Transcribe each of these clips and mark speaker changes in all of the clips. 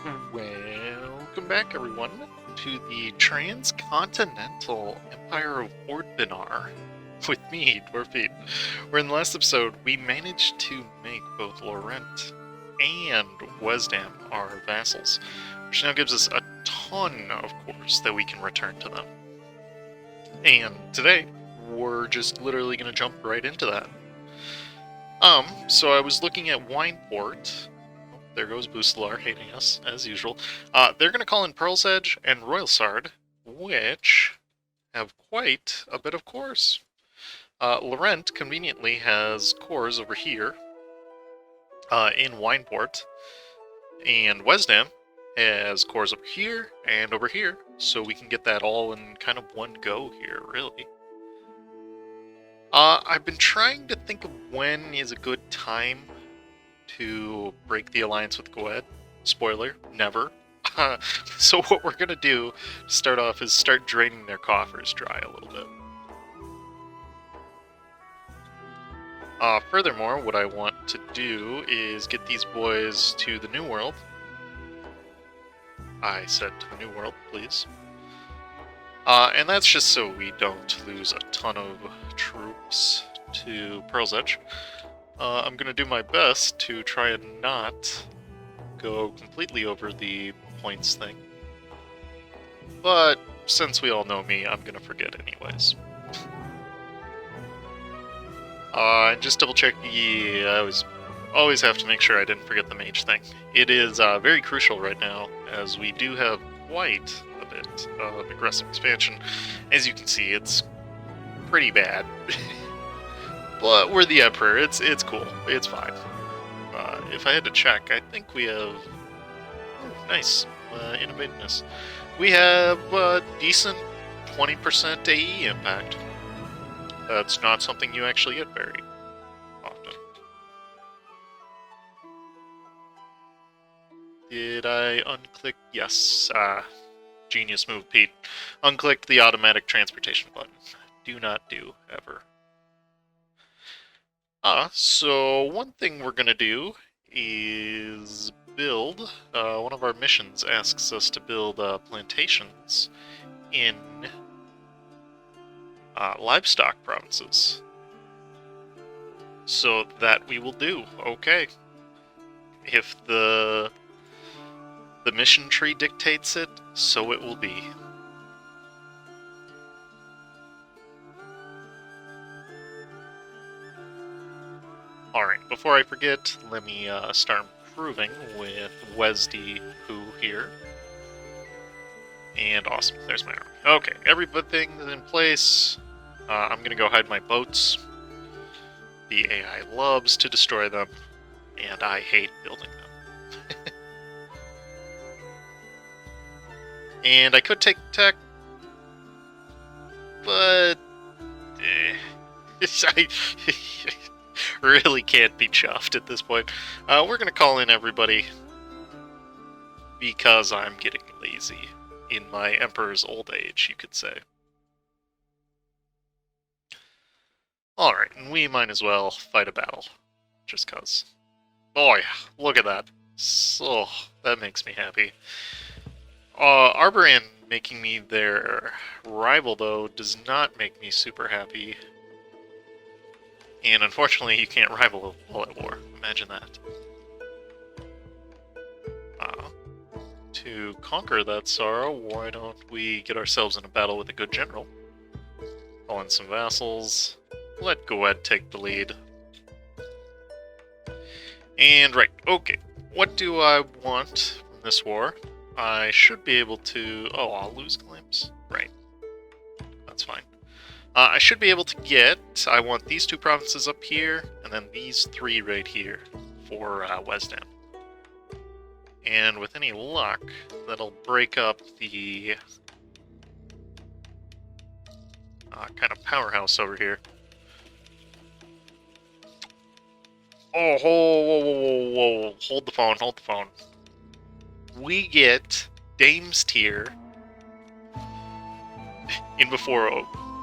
Speaker 1: Welcome back, everyone, to the Transcontinental Empire of Anbennar with me, Dwarf Pete. Where in the last episode, we managed to make both Lorent and Wesdam our vassals, which now gives us a ton of cores that we can return to them. And today, we're just literally going to jump right into that. So I was looking at Wineport. There goes Boostelar hating us, as usual. They're going to call in Pearl's Edge and Royal Sard, which have quite a bit of cores. Lorent conveniently has cores over here in Wineport, and Wesdam has cores over here and over here, so we can get that all in kind of one go here, really. I've been trying to think of when is a good time to break the alliance with Goed. Spoiler, never. So what we're going to do to start off is start draining their coffers dry a little bit. Furthermore, what I want to do is get these boys to the New World. I said to the New World, please. And that's just so we don't lose a ton of troops to Pearl's Edge. I'm going to do my best to try and not go completely over the points thing. But since we all know me, I'm going to forget anyways. Just double check, yeah, I always have to make sure I didn't forget the mage thing. It is very crucial right now, as we do have quite a bit of aggressive expansion. As you can see, it's pretty bad. But we're the Emperor, it's cool, it's fine. If I had to check, I think we have... Oh, nice, innovativeness. We have decent 20% AE impact. That's not something you actually get very often. Did I unclick? Yes. Genius move, Pete. Unclick the automatic transportation button. Do not do, ever. So one thing we're going to do is build, one of our missions asks us to build plantations in livestock provinces. So that we will do, okay. If the mission tree dictates it, so it will be. Alright, before I forget, let me start improving with Wesdy Who here. And awesome, there's my army. Okay, everything is in place. I'm gonna go hide my boats. The AI loves to destroy them, and I hate building them. And I could take tech, but... I really can't be chuffed at this point. We're gonna call in everybody because I'm getting lazy in my Emperor's old age, you could say. Alright, and we might as well fight a battle, just cause. Oh yeah, look at that. So, that makes me happy. Arboran making me their rival, though, does not make me super happy. And unfortunately, you can't rival while at war. Imagine that. To conquer that sorrow, why don't we get ourselves in a battle with a good general? Call in some vassals. Let Goed take the lead. And right, okay. What do I want from this war? I should be able to... Oh, I'll lose claims? Right. That's fine. I should be able to get... I want these two provinces up here, and then these three right here for Wesdam. And with any luck, that'll break up the kind of powerhouse over here. Oh, whoa, hold the phone, hold the phone. We get Dame's Tier in before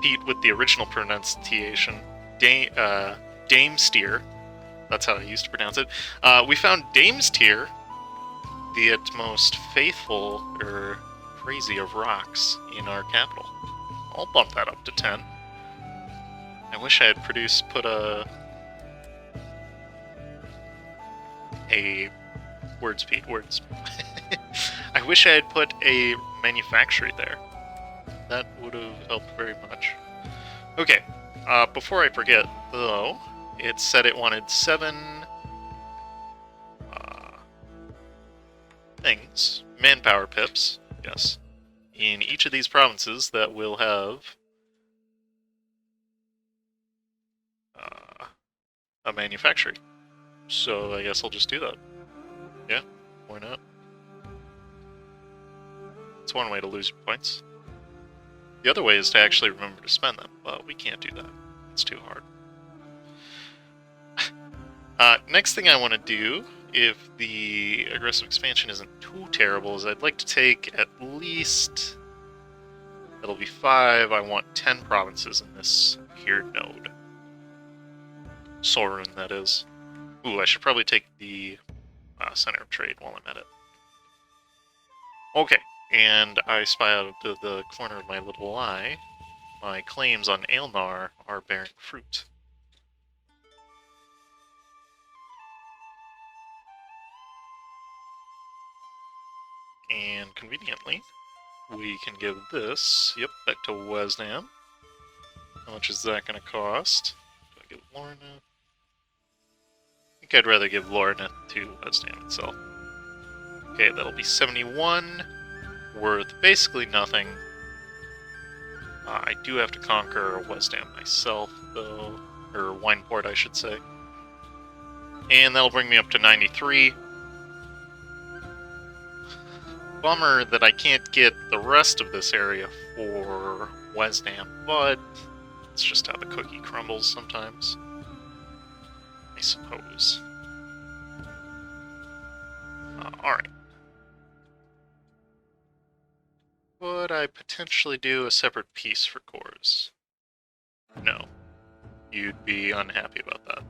Speaker 1: Pete with the original pronunciation. Dame's Tier. That's how I used to pronounce it. We found Dame's Tier the most faithful or crazy of rocks in our capital. I'll bump that up to 10. I wish I had put a words, Pete, words. I wish I had put a manufactory there. That would have helped very much. Okay, before I forget, though, it said it wanted 7 things, manpower pips, yes, in each of these provinces that will have a manufactory. So I guess I'll just do that. Yeah, why not? It's one way to lose your points. The other way is to actually remember to spend them, but we can't do that. It's too hard. Next thing I want to do, if the aggressive expansion isn't too terrible, is I'd like to take at least... That'll be 5. I want 10 provinces in this here node. Sorun, that is. Ooh, I should probably take the center of trade while I'm at it. Okay, and I spy out of the corner of my little eye, my claims on Aelnar are bearing fruit. And conveniently, we can give this, yep, back to Wesdam. How much is that going to cost? Do I give Lorent? I think I'd rather give Lorent to Wesdam itself. Okay, that'll be 71, worth basically nothing. I do have to conquer Wesdam myself, though, or Wineport, I should say. And that'll bring me up to 93. Bummer that I can't get the rest of this area for Wesdam, but it's just how the cookie crumbles sometimes, I suppose. Alright. Would I potentially do a separate piece for cores? No. You'd be unhappy about that.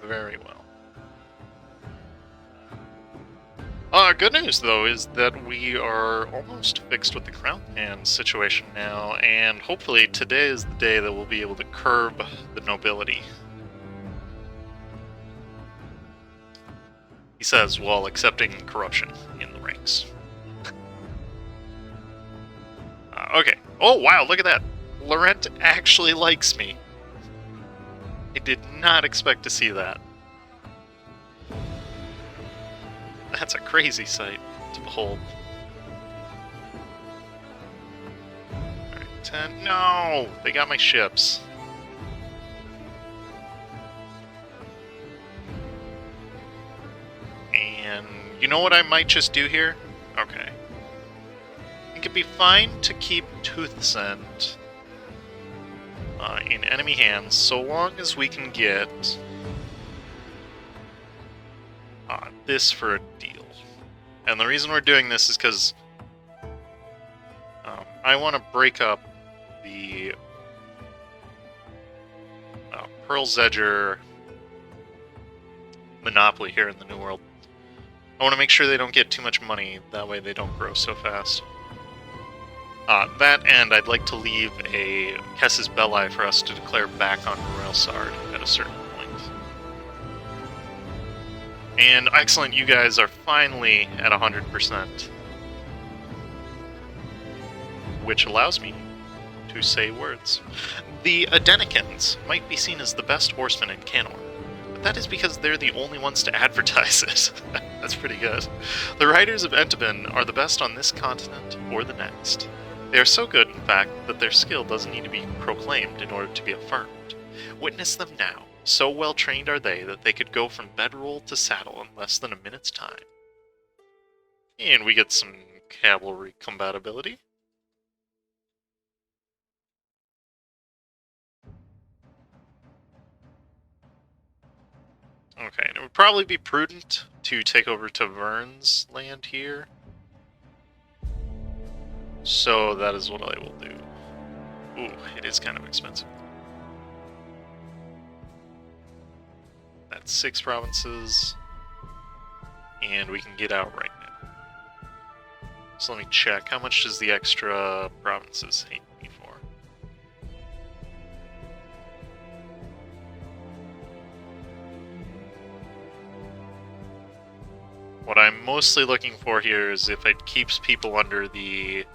Speaker 1: Very well. Good news, though, is that we are almost fixed with the Crown Hand situation now, and hopefully today is the day that we'll be able to curb the nobility. He says, while accepting corruption in the ranks. Okay. Oh, wow, look at that. Lorent actually likes me. I did not expect to see that. That's a crazy sight to behold. Alright, 10. No! They got my ships. And you know what I might just do here? Okay. I think it'd be fine to keep Toothsend in enemy hands, so long as we can get this for a deal. And the reason we're doing this is because I want to break up the Pearl Zedger monopoly here in the New World. I want to make sure they don't get too much money, that way they don't grow so fast. That, and I'd like to leave a Kessis Belli for us to declare back on Royal Sard at a certain point. And excellent, you guys are finally at 100%. Which allows me to say words. The Adenikins might be seen as the best horsemen in Canor, but that is because they're the only ones to advertise it. That's pretty good. The riders of Enteben are the best on this continent or the next. They are so good, in fact, that their skill doesn't need to be proclaimed in order to be affirmed. Witness them now. So well trained are they that they could go from bedroll to saddle in less than a minute's time. And we get some cavalry compatibility. Okay, and it would probably be prudent to take over Tavern's land here. So that is what I will do. Ooh, it is kind of expensive. got 6 provinces, and we can get out right now. So let me check. How much does the extra provinces hate me for? What I'm mostly looking for here is if it keeps people under the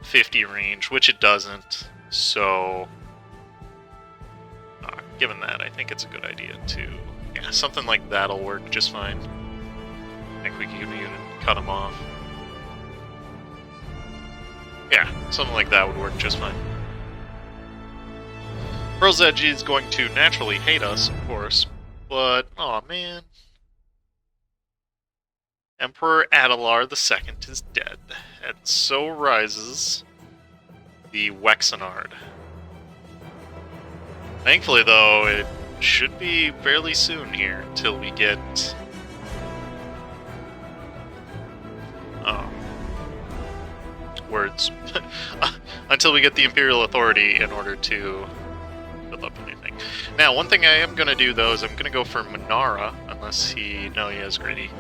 Speaker 1: 50 range, which it doesn't, so given that, I think it's a good idea to, yeah, something like that'll work just fine. I think we can even cut them off. Yeah, something like that would work just fine. Pearl's Edge is going to naturally hate us, of course, but, aw man. Emperor Adelar II is dead, and so rises the Wexenard. Thankfully, though, it should be fairly soon here until we get words until we get the Imperial authority in order to build up anything. Now, one thing I am going to do, though, is I'm going to go for Manara, unless he has greedy.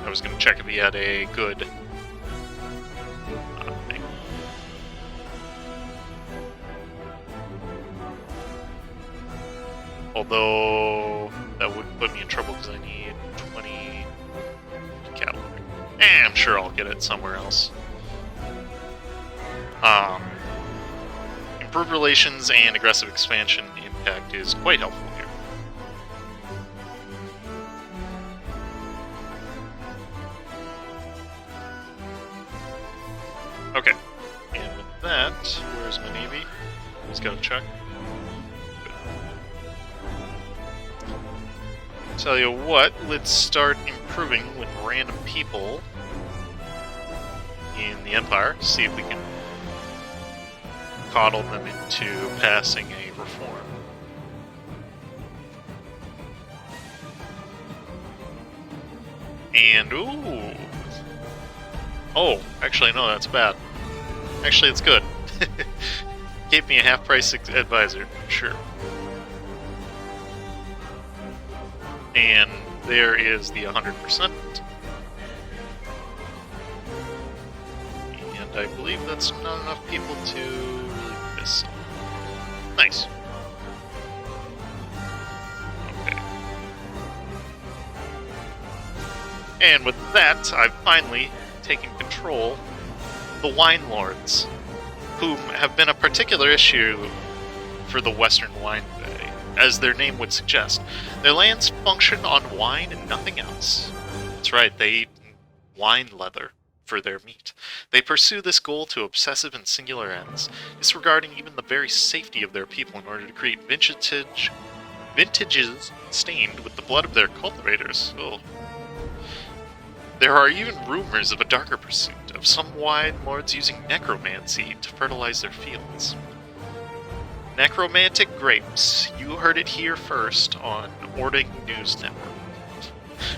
Speaker 1: I was going to check if he had a good thing. Although, that would put me in trouble because I need 20 cavalry. I'm sure I'll get it somewhere else. Improved relations and aggressive expansion impact is quite helpful here. Okay, and with that, where's my navy? Just gotta check. Good. Tell you what, let's start improving with random people in the Empire, see if we can coddle them into passing a reform. And, ooh! Oh, actually, no, that's bad. Actually, it's good. Gave me a half-price advisor, sure. And there is the 100%. And I believe that's not enough people to really miss. Nice. Okay. And with that, I've finally taken control of the Wine Lords, who have been a particular issue for the Western Wine Bay, as their name would suggest. Their lands function on wine and nothing else. That's right, they eat wine leather for their meat. They pursue this goal to obsessive and singular ends, disregarding even the very safety of their people in order to create vintages stained with the blood of their cultivators. Oh. There are even rumors of a darker pursuit, of some wine lords using necromancy to fertilize their fields. Necromantic grapes. You heard it here first on Ording News Network.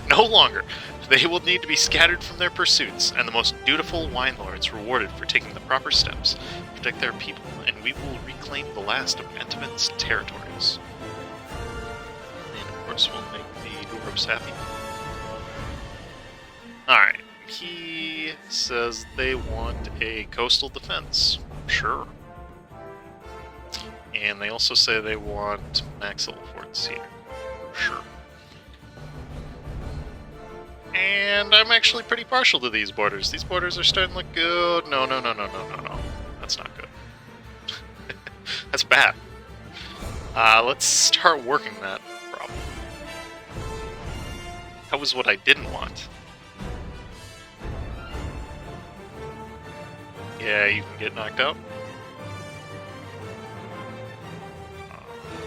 Speaker 1: No longer. They will need to be scattered from their pursuits, and the most dutiful wine lords rewarded for taking the proper steps to protect their people, and we will reclaim the last of Enteben's territories. And of course we'll make the dwarves happy. Alright, he says they want a coastal defense. Sure. And they also say they want max level forts here. Sure. And I'm actually pretty partial to these borders. These borders are starting to look good. No. That's not good. That's bad. Let's start working that problem. That was what I didn't want. Yeah, you can get knocked out.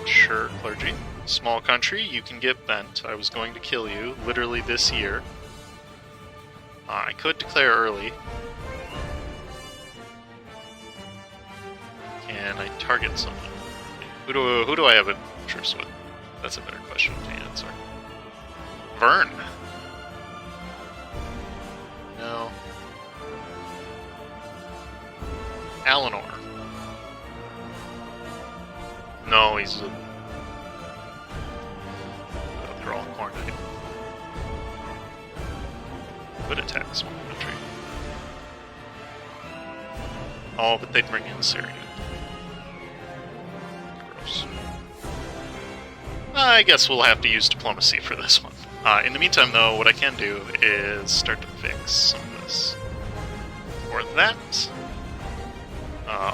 Speaker 1: Sure, clergy. Small country, you can get bent. I was going to kill you, literally this year. I could declare early. Can I target someone? Who do I have a truce with? That's a better question to answer. Vern. No. Alanor. No, he's a... they're all could attack a small country. Oh, but they'd bring in Syria. Gross. I guess we'll have to use diplomacy for this one. In the meantime, though, what I can do is start to fix some of this. For that,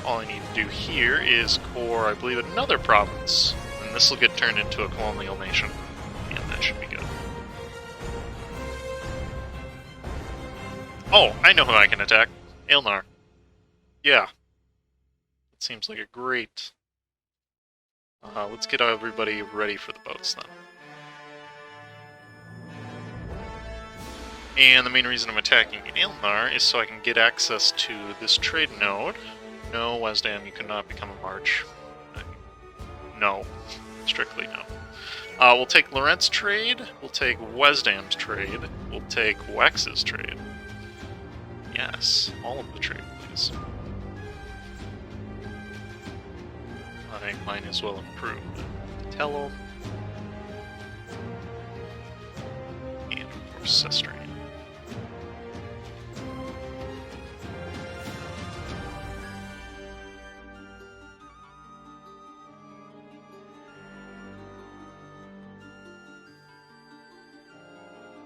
Speaker 1: all I need to do here is core, I believe, another province, and this will get turned into a colonial nation, and that should be good. Oh, I know who I can attack. Aelnar. Yeah. It seems like a great... let's get everybody ready for the boats, then. And the main reason I'm attacking Aelnar is so I can get access to this trade node. No, Wesdam, you cannot become a march. No. Strictly no. We'll take Lorent's trade, we'll take Wesdam's trade, we'll take Wex's trade. Yes, all of the trade, please. I think mine is well improved. Tell them. And of course, Sestrain.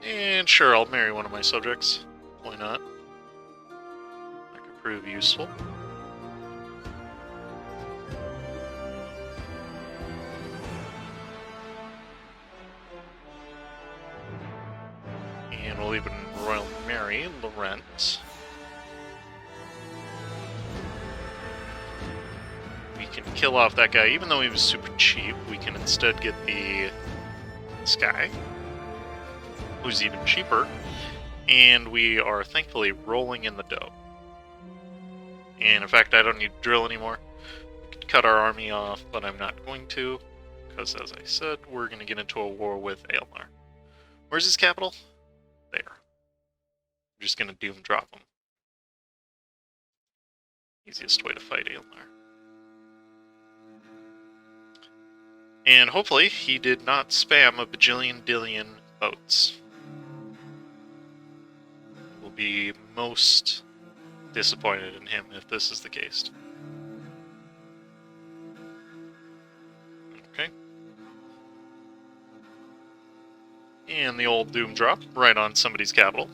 Speaker 1: And sure, I'll marry one of my subjects. Why not? That could prove useful. And we'll even royal marry Lorent. We can kill off that guy, even though he was super cheap. We can instead get this guy, who's even cheaper, and we are thankfully rolling in the dough. And in fact, I don't need to drill anymore. We could cut our army off, but I'm not going to, because as I said, we're going to get into a war with Aelnar. Where's his capital? There. I'm just going to doom drop him. Easiest way to fight Aelnar. And hopefully, he did not spam a bajillion boats. Will be most disappointed in him if this is the case. Okay. And the old doom drop right on somebody's capital.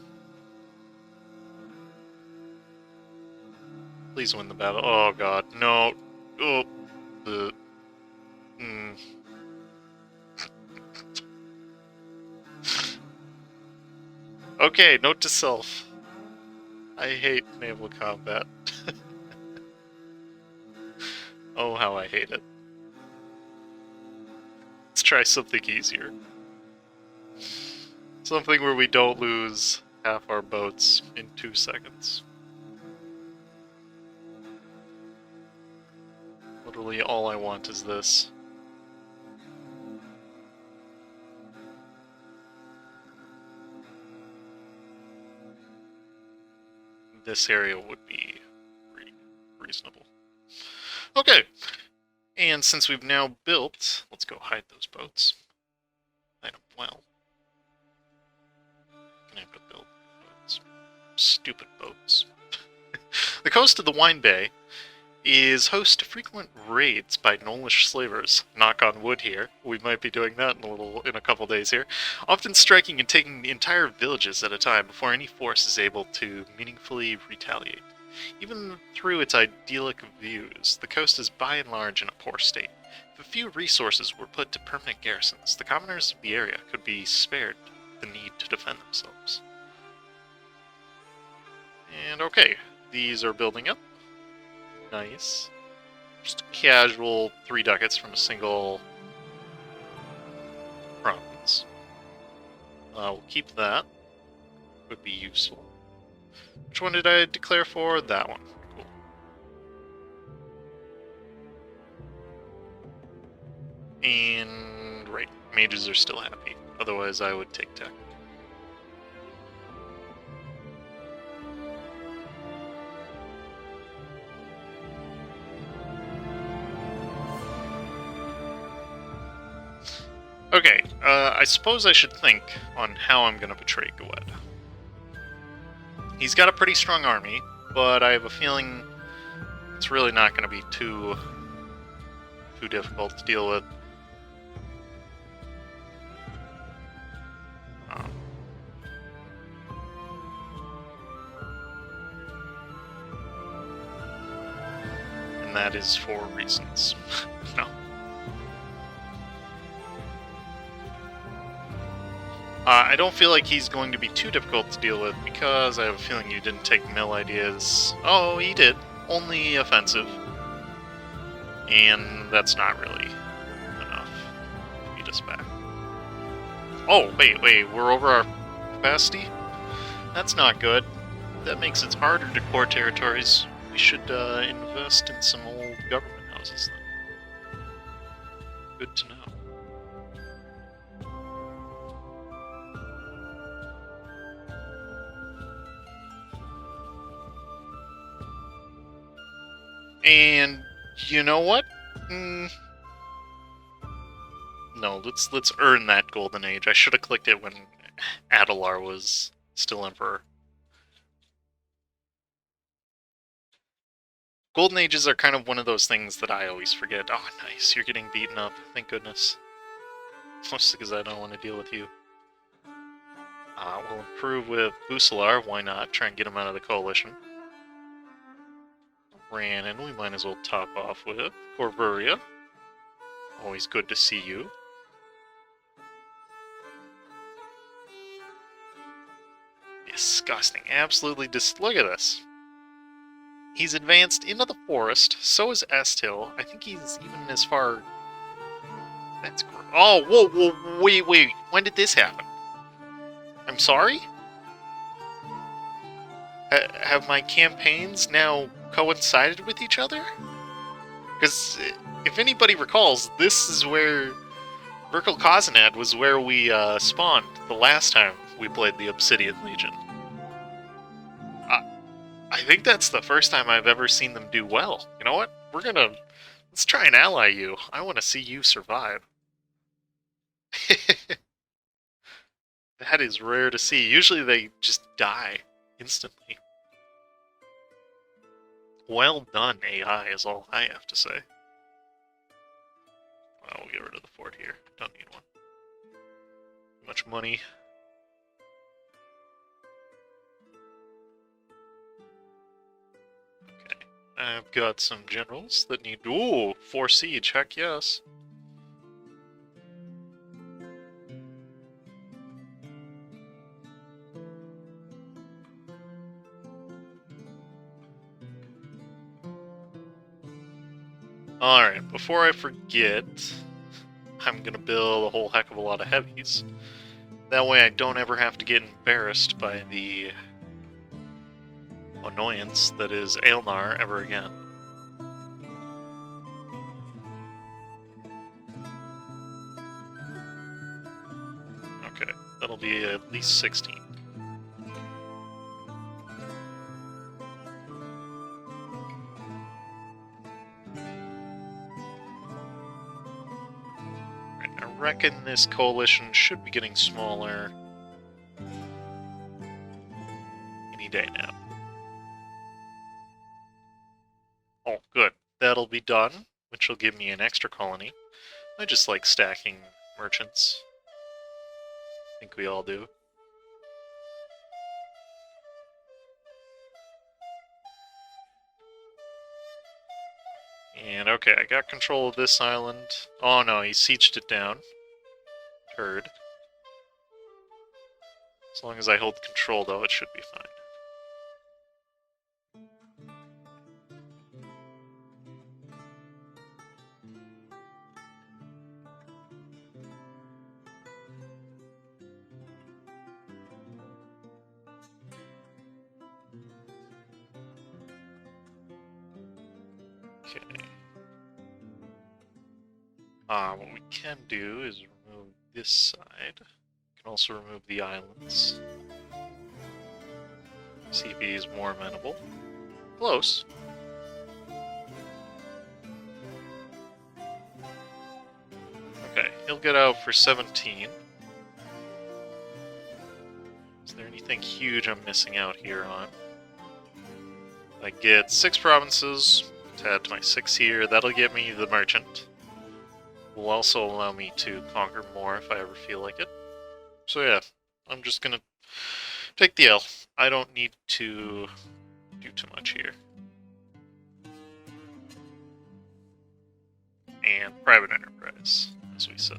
Speaker 1: Please win the battle. Oh god, no. Oh, the. Okay, note to self. I hate naval combat. Oh, how I hate it. Let's try something easier. Something where we don't lose half our boats in 2 seconds. Literally all I want is this. This area would be reasonable. Okay, and since we've now built, let's go hide those boats. Hide them well. I have to build boats. Stupid boats. The coast of the Wine Bay is host to frequent raids by Nolish slavers. Knock on wood here. We might be doing that in a couple days here. Often striking and taking the entire villages at a time before any force is able to meaningfully retaliate. Even through its idyllic views, the coast is by and large in a poor state. If a few resources were put to permanent garrisons, the commoners of the area could be spared the need to defend themselves. And okay, these are building up. Nice. Just a casual 3 ducats from a single province. We'll keep that. Would be useful. Which one did I declare for? That one. Cool. And right, mages are still happy. Otherwise I would take tech. Okay, I suppose I should think on how I'm going to betray Gwed. He's got a pretty strong army, but I have a feeling it's really not going to be too difficult to deal with. And that is for reasons. No. I don't feel like he's going to be too difficult to deal with because I have a feeling you didn't take mill ideas. Oh, he did. Only offensive. And that's not really enough to beat us back. Oh, wait, we're over our capacity? That's not good. That makes it harder to core territories. We should invest in some old government houses then. Good to know. And you know what? No, let's earn that golden age. I should have clicked it when Adelar was still emperor. Golden ages are kind of one of those things that I always forget. Oh, nice. You're getting beaten up. Thank goodness. Mostly because I don't want to deal with you. We'll improve with Busalar. Why not? Try and get him out of the coalition. Rannon, we might as well top off with. Corvuria. Always good to see you. Disgusting. Absolutely look at this. He's advanced into the forest. So is Estil. I think he's even as far... That's gross. Oh, whoa, wait. When did this happen? I'm sorry? Have my campaigns now coincided with each other? Because if anybody recalls, this is where Verkal Khazanad was where we spawned the last time we played the Obsidian Legion. I think that's the first time I've ever seen them do well. You know what? Let's try and ally you. I want to see you survive. That is rare to see. Usually they just die instantly. Well done, AI, is all I have to say. Well, we'll get rid of the fort here. Don't need one. Too much money. Okay. I've got some generals that need... Ooh, 4 siege, heck yes. Alright, before I forget, I'm gonna build a whole heck of a lot of heavies. That way I don't ever have to get embarrassed by the annoyance that is Aelnar ever again. Okay, that'll be at least 16. I reckon this coalition should be getting smaller any day now. Oh, good. That'll be done, which will give me an extra colony. I just like stacking merchants. I think we all do. And okay, I got control of this island. Oh no, he sieged it down. Turd. As long as I hold control, though, it should be fine. Okay. What we can do is remove this side. We can also remove the islands. See if he's more amenable. Close. Okay, he'll get out for 17. Is there anything anything huge I'm missing out here on. I get 6 provinces to add to my 6 here. That'll get me the merchant. Will also allow me to conquer more if I ever feel like it. So yeah, I'm just gonna take the L. I don't need to do too much here. And private enterprise, as we said.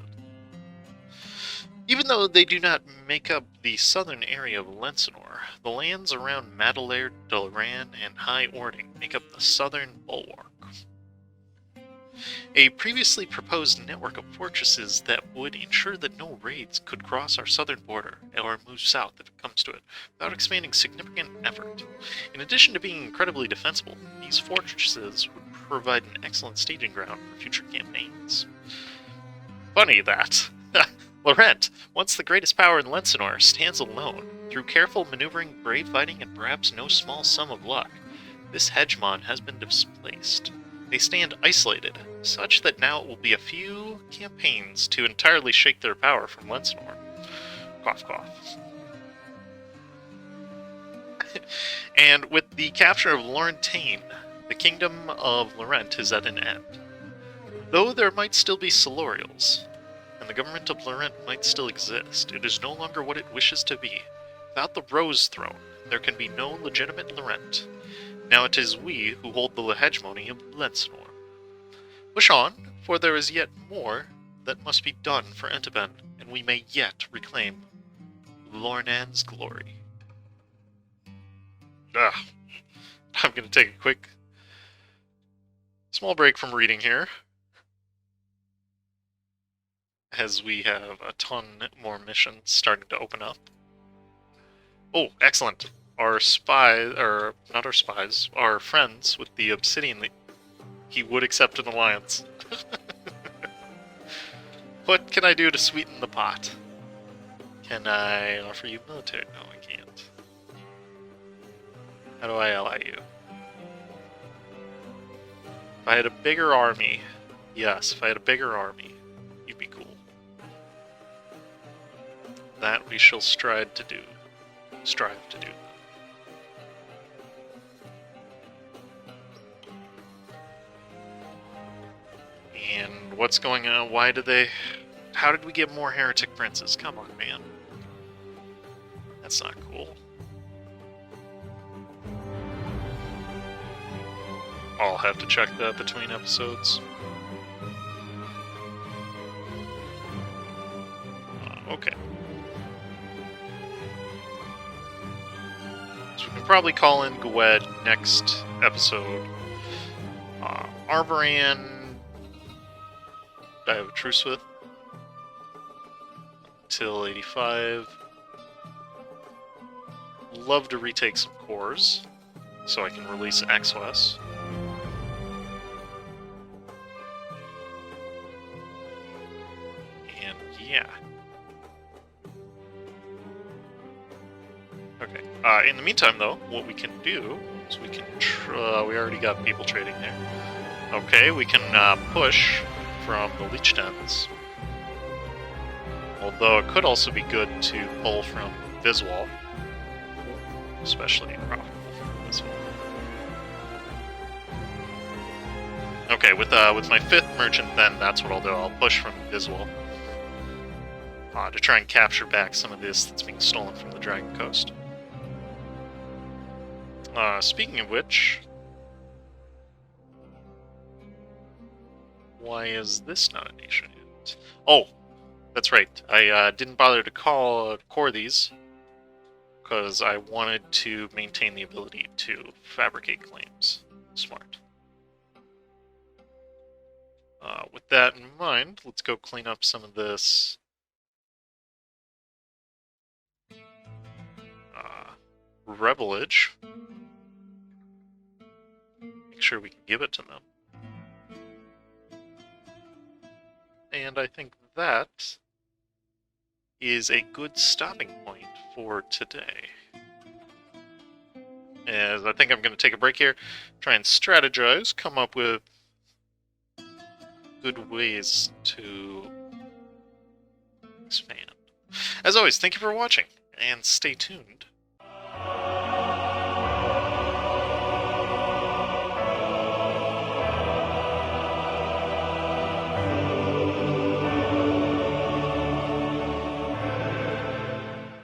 Speaker 1: Even though they do not make up the southern area of Lensenor, the lands around Madelair, Lorent, and High Ording make up the southern bulwark. A previously proposed network of fortresses that would ensure that no raids could cross our southern border or move south if it comes to it, without expending significant effort. In addition to being incredibly defensible, these fortresses would provide an excellent staging ground for future campaigns. Funny that Lorent, once the greatest power in Lensenor, stands alone. Through careful maneuvering, brave fighting, and perhaps no small sum of luck, this hegemon has been displaced. They stand isolated, such that now it will be a few campaigns to entirely shake their power from Lensenor. Cough, cough. And with the capture of Lorent, the kingdom of Lorent is at an end. Though there might still be Silurials, and the government of Lorent might still exist, it is no longer what it wishes to be. Without the Rose Throne, there can be no legitimate Lorent. Now it is we who hold the hegemony of Lensenor. Push on, for there is yet more that must be done for Enteben, and we may yet reclaim Lornan's glory. I'm going to take a quick small break from reading here, as we have a ton more missions starting to open up. Oh, excellent. Our spies, or not our spies, our friends with the Obsidian, he would accept an alliance. What can I do to sweeten the pot? Can I offer you military? No, I can't. How do I ally you? If I had a bigger army, yes, if I had a bigger army, you'd be cool. That we shall strive to do. And what's going on? How did we get more heretic princes? Come on, man. That's not cool. I'll have to check that between episodes. Okay. So we can probably call in Gwed next episode. Arboran, I have a truce with until 85. Love to retake some cores so I can release XOS. And yeah. Okay. In the meantime, though, what we can do is we can we already got people trading there. Okay, we can push from the Leech Dens. Although it could also be good to pull from Viswall. Especially profitable from Viswall. Okay, with my 5th merchant then, that's what I'll do. I'll push from Viswall. To try and capture back some of this that's being stolen from the Dragon Coast. Speaking of which... Why is this not a nation yet? Oh, that's right. I didn't bother to core these because I wanted to maintain the ability to fabricate claims. Smart. With that in mind, let's go clean up some of this rebelage. Make sure we can give it to them. And I think that is a good stopping point for today. As I think I'm going to take a break here, try and strategize, come up with good ways to expand. As always, thank you for watching, and stay tuned